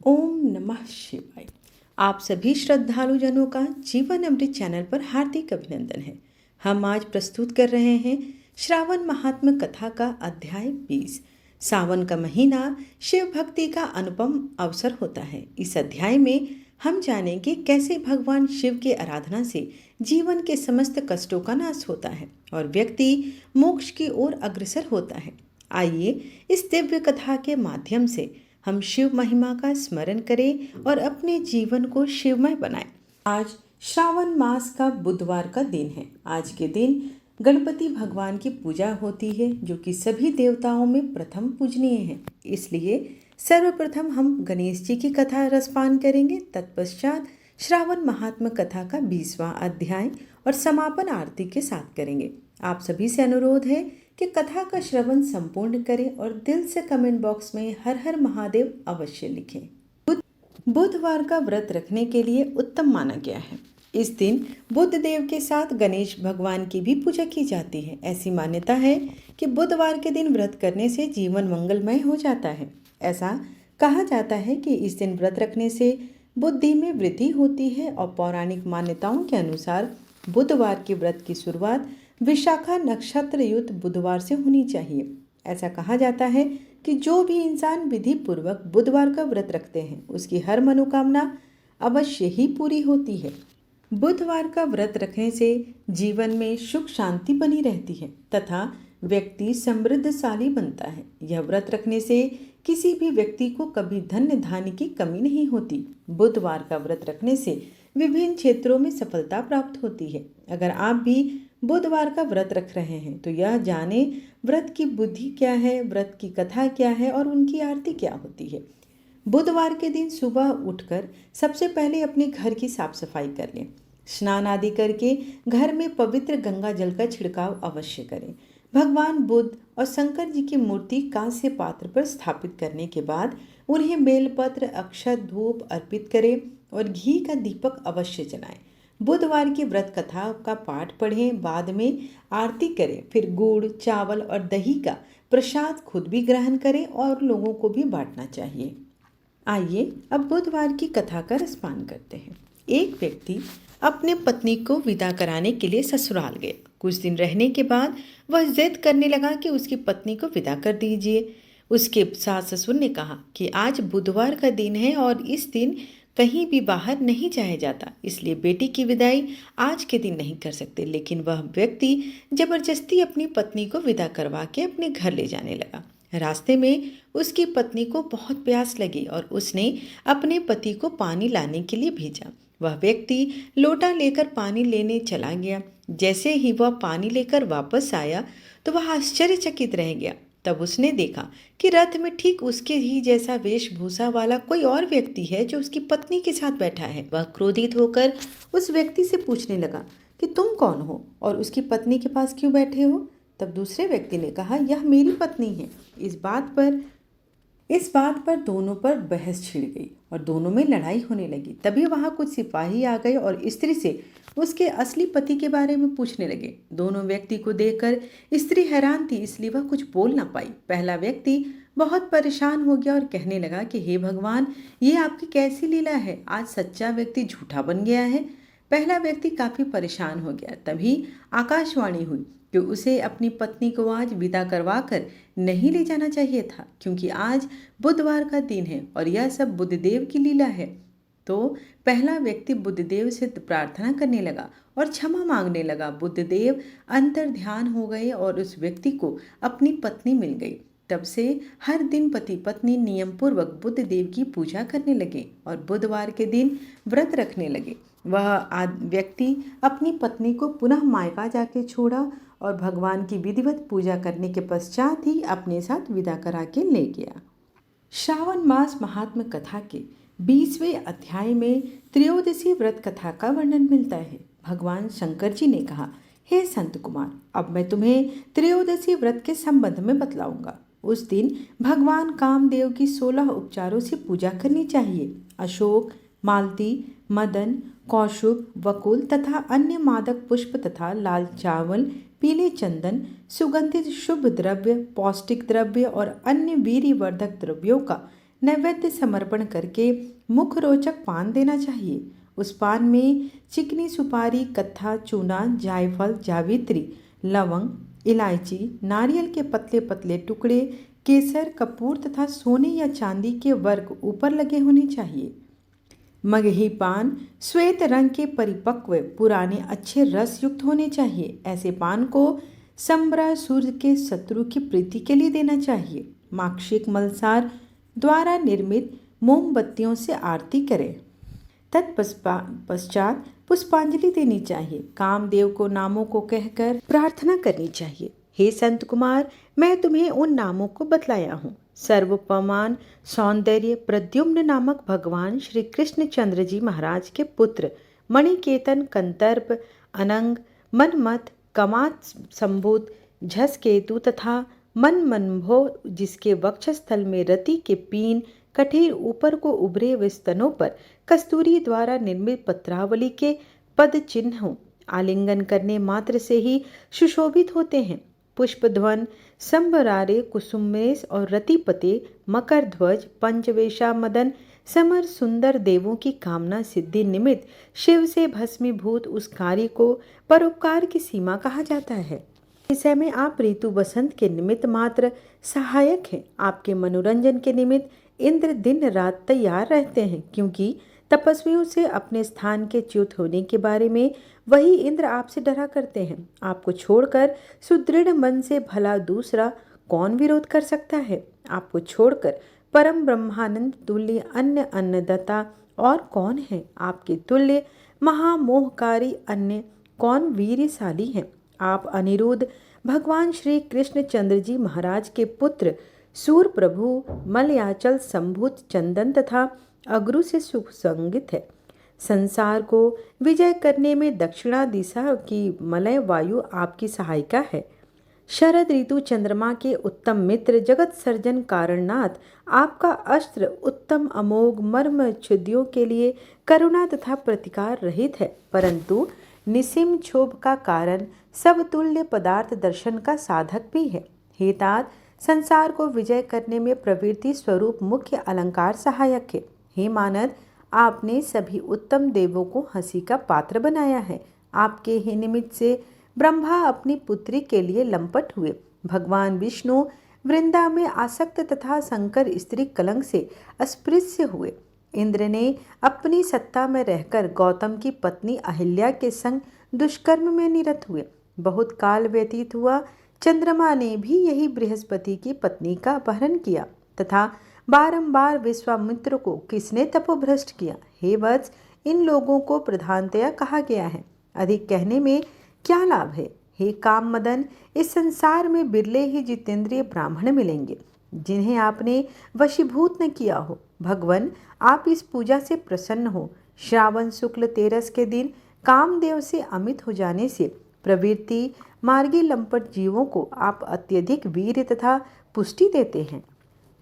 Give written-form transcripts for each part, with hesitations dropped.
ओम नमः शिवाय। आप सभी श्रद्धालु जनों का जीवन अमृत चैनल पर हार्दिक अभिनंदन है। हम आज प्रस्तुत कर रहे हैं श्रावण महात्म्य कथा का अध्याय 20। सावन का महीना शिव भक्ति का अनुपम अवसर होता है। इस अध्याय में हम जानेंगे कैसे भगवान शिव की आराधना से जीवन के समस्त कष्टों का नाश होता है और व्यक्ति मोक्ष की ओर अग्रसर होता है। आइए इस दिव्य कथा के माध्यम से हम शिव महिमा का स्मरण करें और अपने जीवन को शिवमय बनाएं। आज श्रावण मास का बुधवार का दिन है। आज के दिन गणपति भगवान की पूजा होती है, जो कि सभी देवताओं में प्रथम पूजनीय है। इसलिए सर्वप्रथम हम गणेश जी की कथा रसपान करेंगे। तत्पश्चात श्रावण महात्म्य कथा का 20वां अध्याय और समापन आरती के साथ करेंगे। आप सभी से अनुरोध है कि कथा का श्रवण संपूर्ण करें और दिल से कमेंट बॉक्स में हर हर महादेव अवश्य लिखें। बुधवार का व्रत रखने के लिए उत्तम माना गया है। इस दिन बुध देव के साथ गणेश भगवान की भी पूजा की जाती है। ऐसी मान्यता है कि बुधवार के दिन व्रत करने से जीवन मंगलमय हो जाता है। ऐसा कहा जाता है कि इस दिन व्रत रखने से बुद्धि में वृद्धि होती है और पौराणिक मान्यताओं के अनुसार बुधवार के व्रत की शुरुआत विशाखा नक्षत्र युक्त बुधवार से होनी चाहिए। ऐसा कहा जाता है कि जो भी इंसान विधि पूर्वक बुधवार का व्रत रखते हैं, उसकी हर मनोकामना अवश्य ही पूरी होती है। बुधवार का व्रत रखने से जीवन में सुख शांति बनी रहती है तथा व्यक्ति समृद्धशाली बनता है। यह व्रत रखने से किसी भी व्यक्ति को कभी धन धान्य की कमी नहीं होती। बुधवार का व्रत रखने से विभिन्न क्षेत्रों में सफलता प्राप्त होती है। अगर आप भी बुधवार का व्रत रख रहे हैं तो यह जाने व्रत की बुद्धि क्या है, व्रत की कथा क्या है और उनकी आरती क्या होती है। बुधवार के दिन सुबह उठकर सबसे पहले अपने घर की साफ सफाई कर लें। स्नान आदि करके घर में पवित्र गंगा जल का छिड़काव अवश्य करें। भगवान बुद्ध और शंकर जी की मूर्ति कांस्य पात्र पर स्थापित करने के बाद उन्हें बेलपत्र, अक्षत, धूप अर्पित करें और घी का दीपक अवश्य जलाएं। बुधवार की व्रत कथा का पाठ पढ़ें, बाद में आरती करें, फिर गुड़, चावल और दही का प्रसाद खुद भी ग्रहण करें और लोगों को भी बांटना चाहिए। आइए अब बुधवार की कथा का रसपान करते हैं। एक व्यक्ति अपने पत्नी को विदा कराने के लिए ससुराल गया। कुछ दिन रहने के बाद वह जिद करने लगा कि उसकी पत्नी को विदा कर दीजिए। उसके सास ससुर ने कहा कि आज बुधवार का दिन है और इस दिन कहीं भी बाहर नहीं जाया जाता, इसलिए बेटी की विदाई आज के दिन नहीं कर सकते। लेकिन वह व्यक्ति जबरदस्ती अपनी पत्नी को विदा करवा के अपने घर ले जाने लगा। रास्ते में उसकी पत्नी को बहुत प्यास लगी और उसने अपने पति को पानी लाने के लिए भेजा। वह व्यक्ति लोटा लेकर पानी लेने चला गया। जैसे ही वह पानी लेकर वापस आया तो वह आश्चर्यचकित रह गया। तब उसने देखा कि रथ में ठीक उसके ही जैसा वेशभूषा वाला कोई और व्यक्ति है जो उसकी पत्नी के साथ बैठा है। वह क्रोधित होकर उस व्यक्ति से पूछने लगा कि तुम कौन हो और उसकी पत्नी के पास क्यों बैठे हो। तब दूसरे व्यक्ति ने कहा, यह मेरी पत्नी है। इस बात पर दोनों पर बहस छिड़ गई और दोनों में लड़ाई होने लगी। तभी वहां कुछ सिपाही आ गए और स्त्री से उसके असली पति के बारे में पूछने लगे। दोनों व्यक्ति को देखकर स्त्री हैरान थी, इसलिए वह कुछ बोल ना पाई। पहला व्यक्ति बहुत परेशान हो गया और कहने लगा कि हे भगवान, ये आपकी कैसी लीला है, आज सच्चा व्यक्ति झूठा बन गया है। पहला व्यक्ति काफी परेशान हो गया। तभी आकाशवाणी हुई कि उसे अपनी पत्नी को आज विदा करवा कर नहीं ले जाना चाहिए था, क्योंकि आज बुधवार का दिन है और यह सब बुद्धदेव की लीला है। तो पहला व्यक्ति बुद्धदेव से प्रार्थना करने लगा और क्षमा मांगने लगा। बुद्धदेव अंतर ध्यान हो गए और उस व्यक्ति को अपनी पत्नी मिल गई। तब से हर दिन पति पत्नी नियम पूर्वक बुद्धदेव की पूजा करने लगे और बुधवार के दिन व्रत रखने लगे। वह व्यक्ति अपनी पत्नी को पुनः मायका जाके छोड़ा और भगवान की विधिवत पूजा करने के पश्चात ही अपने साथ विदा करा के ले गया। श्रावण मास महात्म्य कथा के 20वें अध्याय में त्रयोदशी व्रत कथा का वर्णन मिलता है। भगवान शंकर जी ने कहा, हे संत कुमार, अब मैं तुम्हें त्रयोदशी व्रत के संबंध में बतलाऊंगा। उस दिन भगवान कामदेव की 16 उपचारों से पूजा करनी चाहिए। अशोक, मालती, मदन, कौशुभ, वकुल तथा अन्य मादक पुष्प तथा लाल चावल, पीले चंदन, सुगंधित शुभ द्रव्य, पौष्टिक द्रव्य और अन्य वीर्यवर्धक द्रव्यों का नैवेद्य समर्पण करके मुख रोचक पान देना चाहिए। उस पान में चिकनी सुपारी, कत्था, चूना, जायफल, जावित्री, लवंग, इलायची, नारियल के पतले पतले टुकड़े, केसर, कपूर तथा सोने या चांदी के वर्क ऊपर लगे होने चाहिए। मगही पान श्वेत रंग के परिपक्व पुराने अच्छे रस युक्त होने चाहिए। ऐसे पान को संबरासुर के शत्रु की प्रीति के लिए देना चाहिए। माक्षिक मलसार द्वारा निर्मित मोमबत्तियों से आरती करें। तत्पश्चात पुष्पांजलि देनी चाहिए। कामदेव को नामों को कहकर प्रार्थना करनी चाहिए। हे संत कुमार, मैं तुम्हें उन नामों को बतलाया हूँ। सर्वोपमान सौंदर्य प्रद्युम्न नामक भगवान श्री कृष्णचंद्र जी महाराज के पुत्र, मणिकेतन, कंतर्प, अनंग, मनमथ, कमात संभूत, झसकेतु तथा मनमनभो, जिसके वक्षस्थल में रति के पीन, कठिन ऊपर को उभरे हुए स्तनों पर कस्तूरी द्वारा निर्मित पत्रावली के पद चिन्ह हो, आलिंगन करने मात्र से ही सुशोभित होते हैं। पुष्पध्वन, संबरारे, कुसुमेश और रतिपते, मकर ध्वज, पंचवेशा मदन, समर सुंदर देवों की कामना सिद्धि निमित्त शिव से भस्मीभूत उस कार्य को परोपकार की सीमा कहा जाता है। विषय में आप ऋतु बसंत के निमित्त मात्र सहायक हैं। आपके मनोरंजन के निमित्त इंद्र दिन रात तैयार रहते हैं, क्योंकि तपस्वियों से अपने स्थान के च्युत होने के बारे में वही इंद्र आपसे डरा करते हैं। आपको छोड़कर सुदृढ़ मन से भला दूसरा कौन विरोध कर सकता है? आपको छोड़कर परम ब्रह्मानंद तुल्य अन्य अन्नदाता और कौन है? आपके तुल्य महामोहकारी अन्य कौन वीरशाली है? आप अनिरुद्ध भगवान श्री कृष्णचंद्र जी महाराज के पुत्र, सूर प्रभु, मलयाचल संभूत चंदन तथा अगरु से सुसंगित है। संसार को विजय करने में दक्षिणा दिशा की मलय वायु आपकी सहायिका है। शरद ऋतु चंद्रमा के उत्तम मित्र, जगत सर्जन कारणनाथ आपका अस्त्र उत्तम अमोघ मर्म क्षुद्यों के लिए करुणा तथा प्रतिकार रहित है, परंतु निसिम क्षोभ का कारण सब तुल्य पदार्थ दर्शन का साधक भी है। हे तात, संसार को विजय करने में प्रवृत्ति स्वरूप मुख्य अलंकार सहायक है। हे मानद, आपने सभी उत्तम देवों को हंसी का पात्र बनाया है। आपके ही निमित्त से ब्रह्मा अपनी पुत्री के लिए लंपट हुए। भगवान विष्णु वृंदा में आसक्त तथा शंकर स्त्री कलंक से अस्पृश्य हुए। इंद्र ने अपनी सत्ता में रहकर गौतम की पत्नी अहिल्या के संग दुष्कर्म में निरत हुए। बहुत काल व्यतीत हुआ, चंद्रमा ने भी यही बृहस्पति की पत्नी का अपहरण किया तथा बारंबार विश्वामित्र को किसने तपोभ्रष्ट किया। हे वत्स, इन लोगों को प्रधानतया कहा गया है, अधिक कहने में क्या लाभ है। हे काम मदन, इस संसार में बिरले ही जितेंद्रिय ब्राह्मण मिलेंगे जिन्हें आपने वशीभूत न किया हो। भगवान, आप इस पूजा से प्रसन्न हो। श्रावण शुक्ल तेरस के दिन कामदेव से अमित हो जाने से प्रवृत्ति मार्गी लंपट जीवों को आप अत्यधिक वीर तथा पुष्टि देते हैं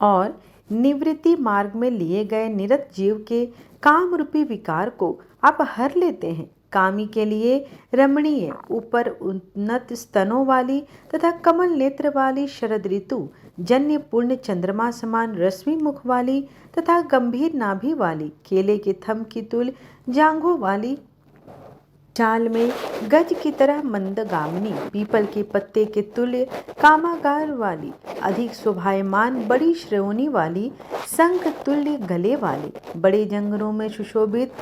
और निवृत्ति मार्ग में लिए गए निरत जीव के काम रूपी विकार को आप हर लेते हैं। कामी के लिए रमणीय, ऊपर उन्नत स्तनों वाली तथा कमल नेत्र वाली शरद ऋतु जन्य पूर्ण चंद्रमा समान रश्मि मुख वाली तथा गंभीर नाभि वाली, केले के थम की तुल्य जांघों वाली, चाल में गज की तरह मंदगामिनी, पीपल के पत्ते के तुल्य कामागार वाली, अधिक शोभायमान बड़ी श्रेणी वाली, शंख तुल्य गले वाली, बड़े जंगलों में सुशोभित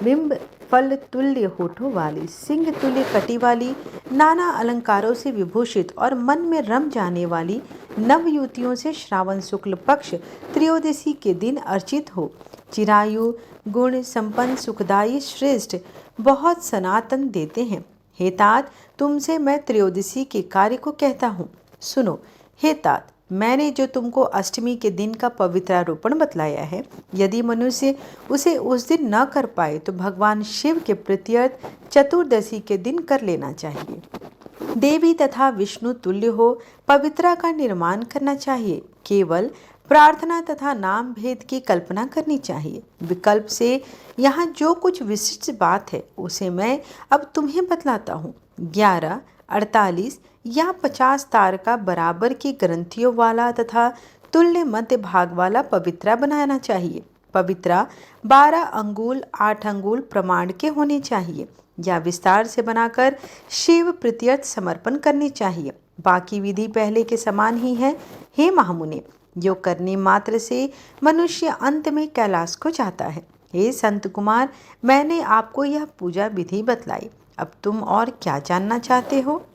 बिंब फल तुल्य होठों वाली, सिंह तुल्य कटी वाली, नाना अलंकारों से विभूषित और मन में रम जाने वाली नवयुवतियों से श्रावण शुक्ल पक्ष त्रयोदशी के दिन अर्चित हो। चिरायु गुण संपन्न सुखदायी श्रेष्ठ बहुत सनातन देते हैं। हे तात, तुमसे मैं त्रयोदशी के कार्य को कहता हूँ, सुनो। हे तात, मैंने जो तुमको अष्टमी के दिन का पवित्रारोपण बतलाया है, यदि मनुष्य उसे उस दिन न कर पाए तो भगवान शिव के प्रत्यर्थ चतुर्दशी के दिन कर लेना चाहिए। देवी तथा विष्णु तुल्य हो पवित्रा का निर्माण करना चाहिए। केवल प्रार्थना तथा नाम भेद की कल्पना करनी चाहिए। विकल्प से यहाँ जो कुछ विशिष्ट बात है उसे मैं अब तुम्हें बतलाता हूँ। 11, 48 या 50 तारका बराबर की ग्रंथियों वाला तथा तुल्य मध्य भाग वाला पवित्रा बनाना चाहिए। पवित्रा 12 अंगुल 8 अंगुल प्रमाण के होने चाहिए या विस्तार से बनाकर शिव प्रीत्यर्थ समर्पण करनी चाहिए। बाकी विधि पहले के समान ही है। हे महामुनि, योग करने मात्र से मनुष्य अंत में कैलाश को जाता है। हे संत कुमार, मैंने आपको यह पूजा विधि बतलाई, अब तुम और क्या जानना चाहते हो?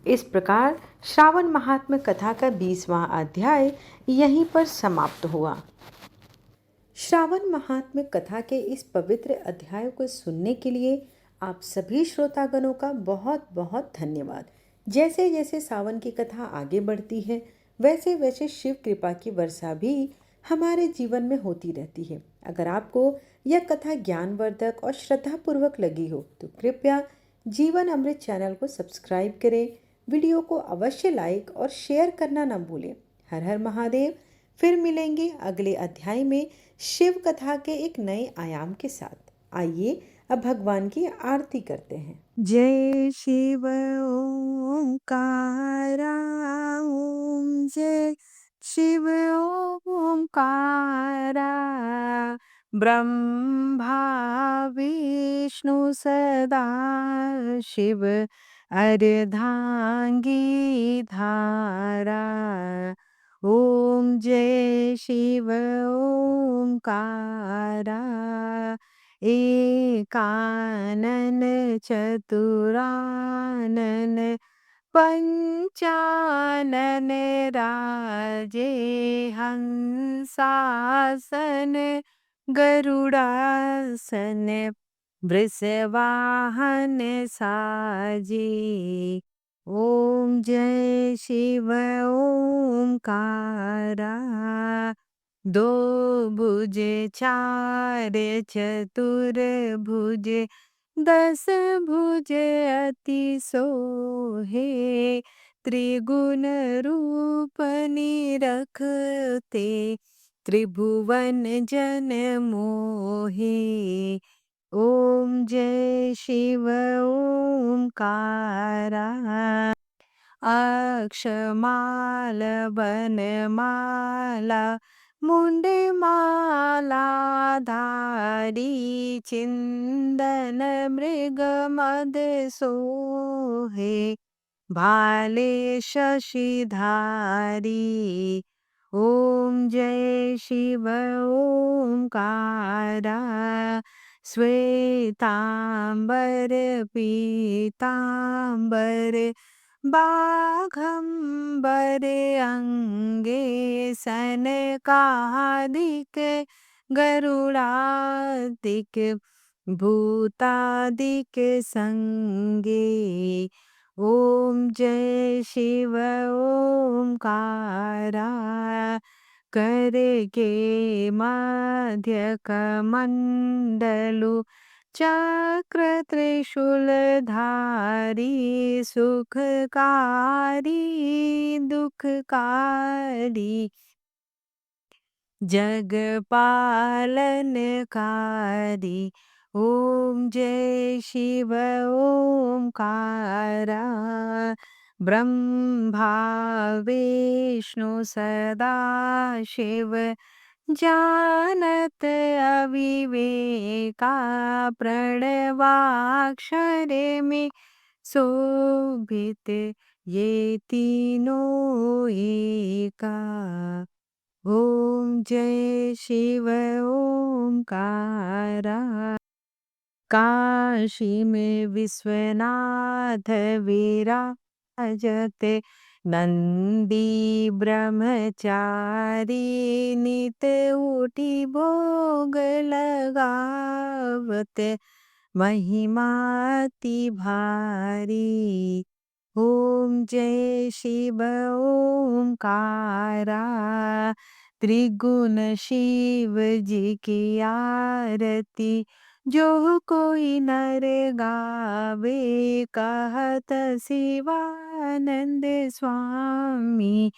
इस प्रकार श्रावण महात्म्य कथा का 20वां अध्याय यहीं पर समाप्त हुआ। श्रावण महात्म्य कथा के इस पवित्र अध्याय को सुनने के लिए आप सभी श्रोतागणों का बहुत बहुत धन्यवाद। जैसे जैसे सावन की कथा आगे बढ़ती है, वैसे वैसे शिव कृपा की वर्षा भी हमारे जीवन में होती रहती है। अगर आपको यह कथा ज्ञानवर्धक और श्रद्धापूर्वक लगी हो तो कृपया जीवन अमृत चैनल को सब्सक्राइब करें। वीडियो को अवश्य लाइक और शेयर करना न भूलें। हर हर महादेव। फिर मिलेंगे अगले अध्याय में शिव कथा के एक नए आयाम के साथ। आइए अब भगवान की आरती करते हैं। जय शिव ओंकारा, ओम जय शिव ओंकारा। ब्रह्मा विष्णु सदा शिव, अर्धांगी धारा। ओम जय शिव ओंकारा। एकानन चतुरानन पंचानन राजे। हंसासन गरुड़ासन वृषवाहन साजे। ओम जय शिव ओंकारा। दो भुजे चार चतुर भुजे, 10 भुजे अति सोहे। त्रिगुण रूप निरखते, त्रिभुवन जन मोहे। ओम जय शिव ओंकारा। अक्षमाल बनमाला मुंडमाला धारी। चिंदन मृगमद सोहे, भाले शशिधारी। ओम जय शिव ओंकारा। श्वेतांबर पीतांबर बाघंबर अंगे। सनकादिक गरुड़ादिक भूतादिक संगे। ओम जय शिव ओंकारा। कर के मध्य कमंडलु, चक्र त्रिशूलधारी। सुखकारी दुखकारी, जग पालनकारी। ओम जय शिव ओंकारा। ब्रह्मा विष्णु सदा शिव, जानत अविवेका। प्रणवाक्षर में शोभित, ये तीनों एका। ओम जय शिव ओंकारा। काशी में विश्वनाथ विराजते, नंदी ब्रह्मचारी। नित उठी भोग लगावते, महिमा अति भारी। ओम जय शिव ओंकारा। त्रिगुण शिव जी की आरती, जो कोई नर गावे। कहत शिवानंद स्वामी,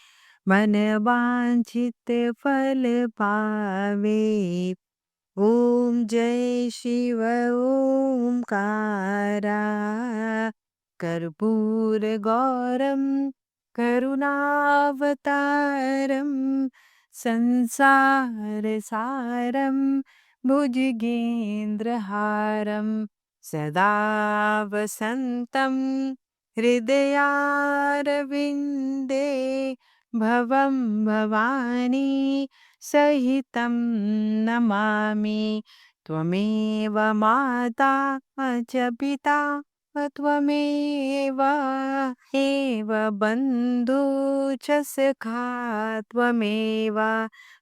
मन वांछित फल पावे। ओम जय शिव ओंकारा। कर्पूर गौरम करुणावतारं संसारसारं भुजगेन्द्रहारं सदा वसन्तं हृदयारविन्दे भवं भवानी सहितं नमामि त्वमेव माता च पिता त्वमेव एव बन्धु च सखा त्वमेव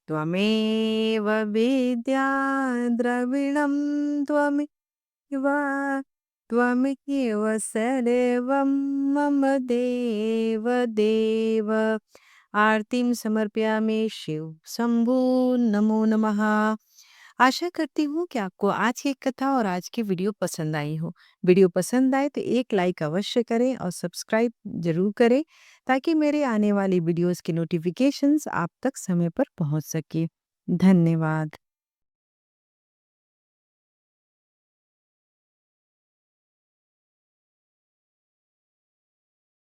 त्वमेव विद्या द्रविणं त्वमेव त्वमेव सर्वं मम देव देव। आरतीम समर्पयामि शिव शंभू नमो नमः। आशा करती हूँ कि आपको आज की कथा और आज की वीडियो पसंद आई हो। वीडियो पसंद आए तो एक लाइक अवश्य करें और सब्सक्राइब जरूर करें ताकि मेरे आने वाली वीडियोस की नोटिफिकेशंस आप तक समय पर पहुंच सके। धन्यवाद।